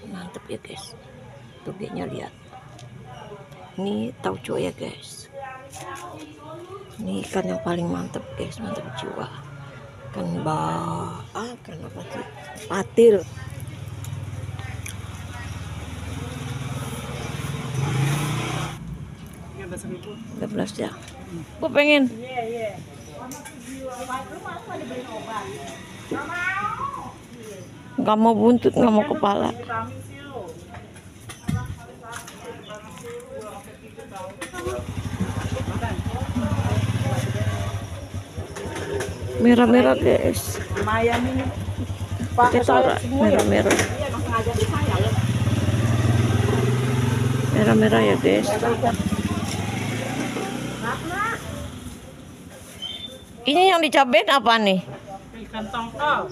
Mantep ya guys, togenya lihat. Ini tauco ya guys. Ini ikan yang paling mantep guys, mantep jiwa. Ikan kan apa sih? Patil. Belas ya. Gue pengen. Nggak mau buntut, nggak mau kepala. Merah-merah guys. Kita merah-merah. Merah-merah ya guys. Ini yang dicabain apa nih? Ikan tongkol.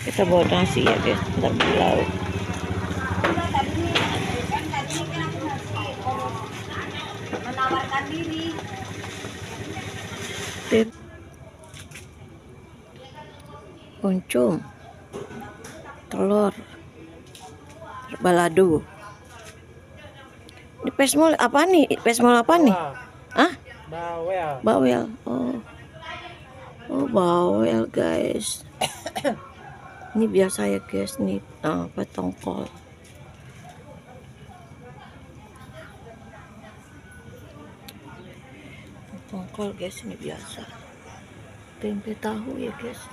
Kita bawa nasi ya guys, ntar beli lauk. Menawarkan diri. Oncom, telur, balado. Ini pesmol apa nih? Pesmol apa nih? Ah? Bawel. Bawel. Oh bawel guys. Ini biasa ya guys, nih apa tongkol. Tongkol guys, ini biasa. Tempe tahu ya guys.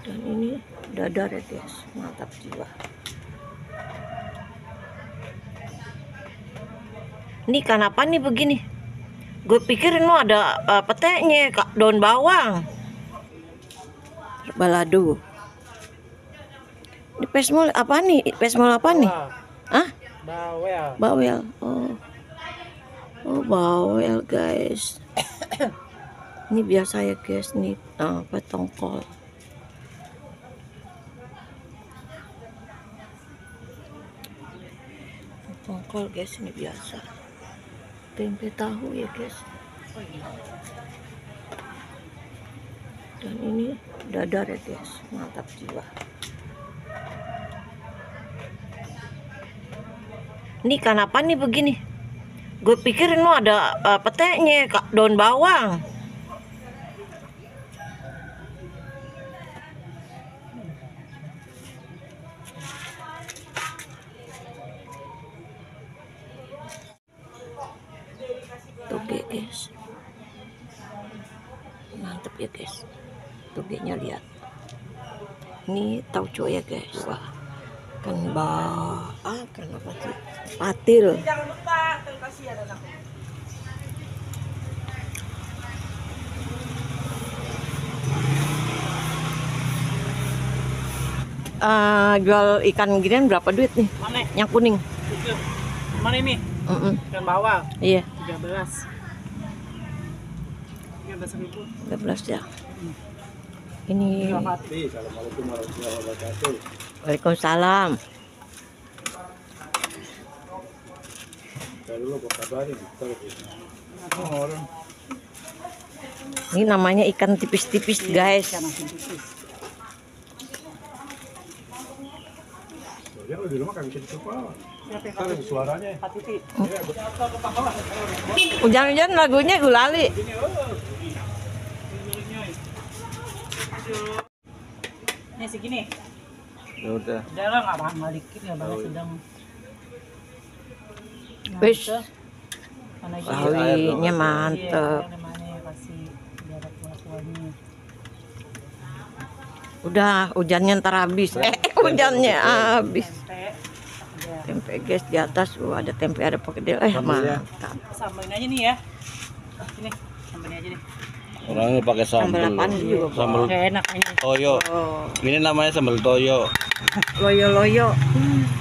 Dan ini dadar ya guys, mantap jiwa. Ini ikan apa nih begini? Gue pikir ini ada peteknya, daun bawang. Balado. Ini pesmol apa nih? Pesmol apa nih? Ah? Bawel. Bawel. Oh bawel guys. Ini biasa ya guys, nih apa tongkol. Tongkol guys, ini biasa. Tempe tahu ya guys. Dan ini dadar ya guys, mantap jiwa. Ini ikan apa nih begini? Gue pikir ini ada peteknya, daun bawang. Toge guys, mantep ya guys, togenya lihat. Ini tauco ya guys. Wah, kan kan apa sih? Patil. Jangan lupa, terima kasih anak. Jual ikan ginian berapa duit nih? Mana? Yang kuning. Itu. Mana ini? Ikan bawal. Iya. 13. 13.000. 13 ya. Ini. Assalamualaikum warahmatullahi wabarakatuh. Waalaikumsalam. Ini namanya ikan tipis-tipis guys. Ya di rumah kan bisa dicoba. Kan suaranya. Hujan-hujan lagunya Gulali. Ini segini. Ya udah. Udah lah, nggak mahal dikit ya, balas sedang. Wis. Sawinya mantep. Udah, hujannya ntar habis. Hujannya habis. Tempe guys di atas, ada tempe, ada pakai mantap. Sambalin aja nih ya. Sini, sambalin aja nih. Orangnya pakai Sambal sambal. apaan juga, Bang? Sambal Kayak enak ini. toyo. Oh, Ini namanya sambal toyo. loyo-loyo.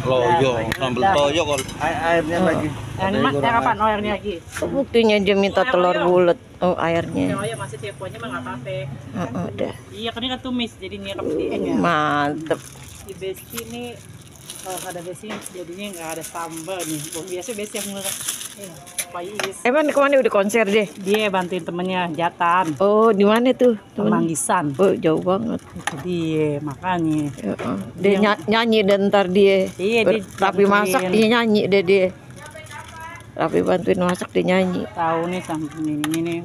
Loyo, sambal toyo kalau Airnya lagi. Yang kapan? Oh, airnya lagi. Buktinya dia minta telur bulat. Oh, Yang airnya. ayam masih tiap-tiapnya mah nggak apa-apa. Udah. Iya, kan ini kan tumis, jadi nyerap di ya. Mantep. Di besi ini kalau nggak ada besi jadinya nggak ada sambal nih. Biasa besi yang Pais. Emang kemana udah konser deh? Dia bantuin temennya Jatan, Oh, di mana tuh? Temen? Manggisan. Oh, jauh banget. Itu dia makanya. Ya, dia nyanyi dan ntar dia. Iya, dia Rapi bantuin. masak dia nyanyi deh dia. Rapi bantuin masak dia nyanyi. Tahu nih sampai ini nih.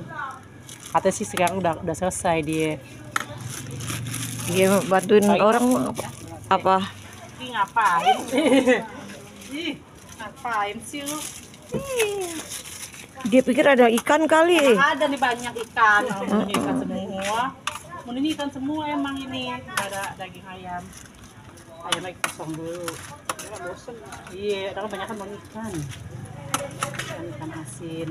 Katanya sih sekarang udah selesai dia. Dia bantuin orang apa? Ih, ngapain sih? Ih, ngapain sih lu? Dia pikir ada ikan kali. Ada nih banyak ikan. Ini ikan semua. Ini ikan semua emang ini. Nggak ada daging ayam. Ayamnya kosong dulu. Ya, bosen. Iya, ada banyak kan ikan. Ikan asin.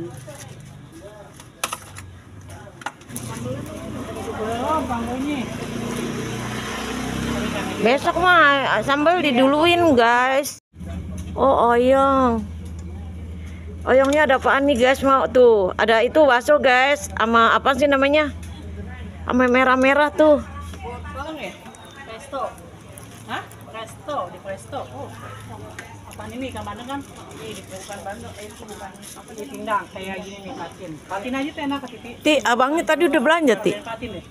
Belum bangkunya. Besok mah sambal diduluin, guys. Oh, oyong. Oyongnya ada apaan nih, guys? Mau tuh. Ada itu bakso, guys. Sama apa sih namanya? Sama merah-merah tuh. Tolong ya? Presto. Hah? Presto, di Presto. Oh. Apaan ini ikan bandeng kan? Ini di bukan bandeng, itu bukan apa di pindang kayak gini nih, patin. Patin aja tuh enak ke Titi. Ti, abangnya tadi udah belanja, Ti. Patin deh.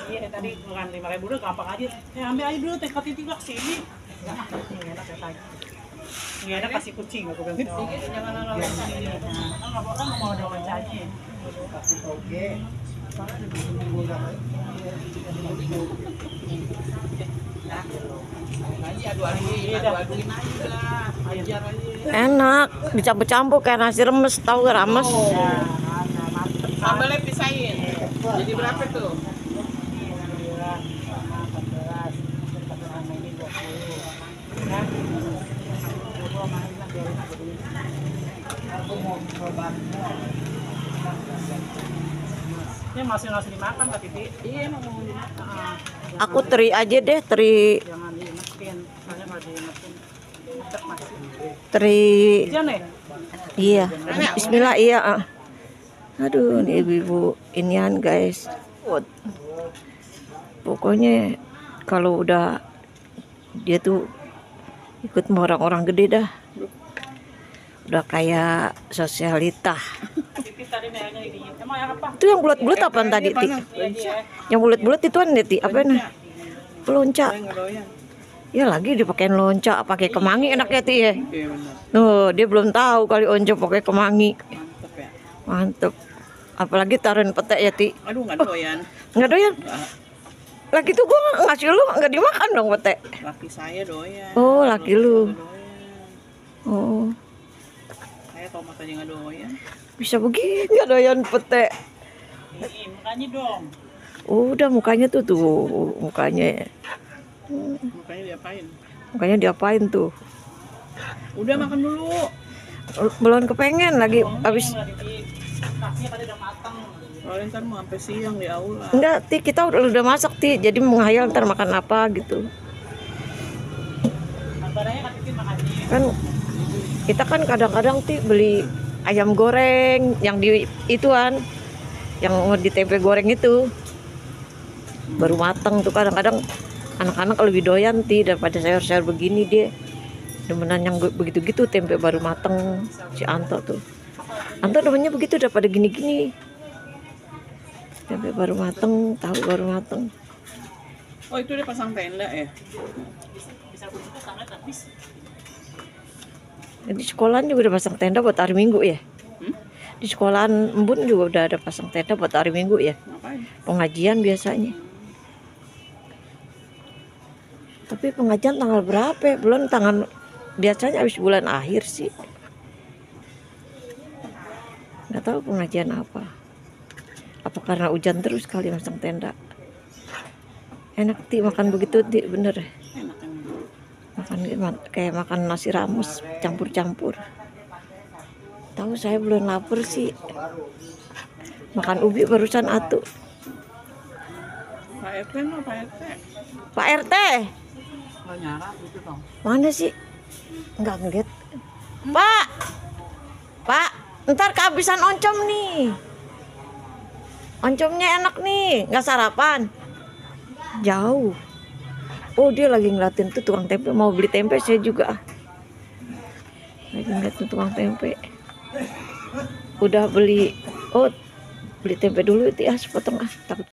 Iya tadi bukan 5.000 dulu gampang aja. Ambil aja dulu teh Titi gak kesini. Enggak, ini enak ya tadi. Ini enak kasih kucing aku bilang gitu. Jangan lawan sini. Nah, enggak mau ada wancanya. Oke. Enak, dicampur-campur kayak nasi remes, tahu gak rames? Sambalnya pisahin. Jadi berapa tuh? Ini masih nggak dimakan Kak Titi? Iya, mau dimakan. Aku teri aja deh, teri Jangan diinekin, soalnya kalau diinekin tetap masih. teri. Jangan ya? Iya, Bismillah iya. Aduh, ini ibu-ibu inian, guys. Pokoknya kalau udah dia tuh ikut sama orang-orang gede dah. Udah kayak sosialita. Titi tadi merahnya ini. Emang yang apa? Itu yang bulat-bulat apaan tadi, Ti? Iya dia. Yang bulat-bulat itu nih, Ti. Apa nih? Pelonca. Ya lagi dipakein lonca, pakai kemangi enaknya, Ti ya. Iya benar. Tuh, dia belum tahu kali onco pakai kemangi. Mantep ya. Mantep. Apalagi taruhin petek ya, Ti. Aduh, nggak doyan. Nggak doyan? Lagi tuh gua ngasih lu nggak dimakan dong petek. Laki saya doyan. Oh, laki lu. Nggak doyan. Oh, Saya tomat aja nggak doyan. bisa begini nggak doyan petek. Ini makanya dong. Udah mukanya tuh mukanya. Makanya diapain? Mukanya diapain tuh? Udah makan dulu. Belum kepengen lagi habis. Nasinya tadi udah matang. Soalnya ntar mau sampai siang di aula. Enggak, Ti, kita udah masak, Ti. Jadi menghayal ntar makan apa gitu. Barangnya Kak Titi makanya. Kan kita kan kadang-kadang, Ti, beli ayam goreng yang di ituan, yang di tempe goreng itu baru matang tuh. Kadang-kadang anak-anak lebih doyan, Ti, daripada sayur-sayur begini. Dia demenan yang begitu-gitu, tempe baru matang. Si Anto tuh, Anto demennya begitu daripada gini-gini, tempe baru matang, tahu baru matang. Oh, itu dia pasang tenda ya? Bisa begitu sangat habis. Di sekolahan juga udah pasang tenda buat hari Minggu ya. Di sekolahan Embun juga udah ada pasang tenda buat hari Minggu ya. Ngapain? Pengajian biasanya. Tapi pengajian tanggal berapa ya? Belum tanggal, biasanya habis bulan akhir sih. Nggak tahu pengajian apa. Apa karena hujan terus kali pasang tenda. Enak, Ti, makan begitu, Ti, bener. Enak emang. Makan kayak makan nasi rames campur-campur. Tahu saya belum lapar sih. Makan ubi barusan atuh. Pak RT mah Pak RT. Pak RT, Nggak nyarap gitu dong. mana sih? Nggak ngeliat. Pak, Pak, Ntar kehabisan oncom nih. Oncomnya enak nih, nggak sarapan. Jauh. Oh, dia lagi ngeliatin tuh tukang tempe, mau beli tempe saya juga. Lagi ngeliatin tukang tempe. Udah beli, oh beli tempe dulu itu ya, sepotong ah. Takut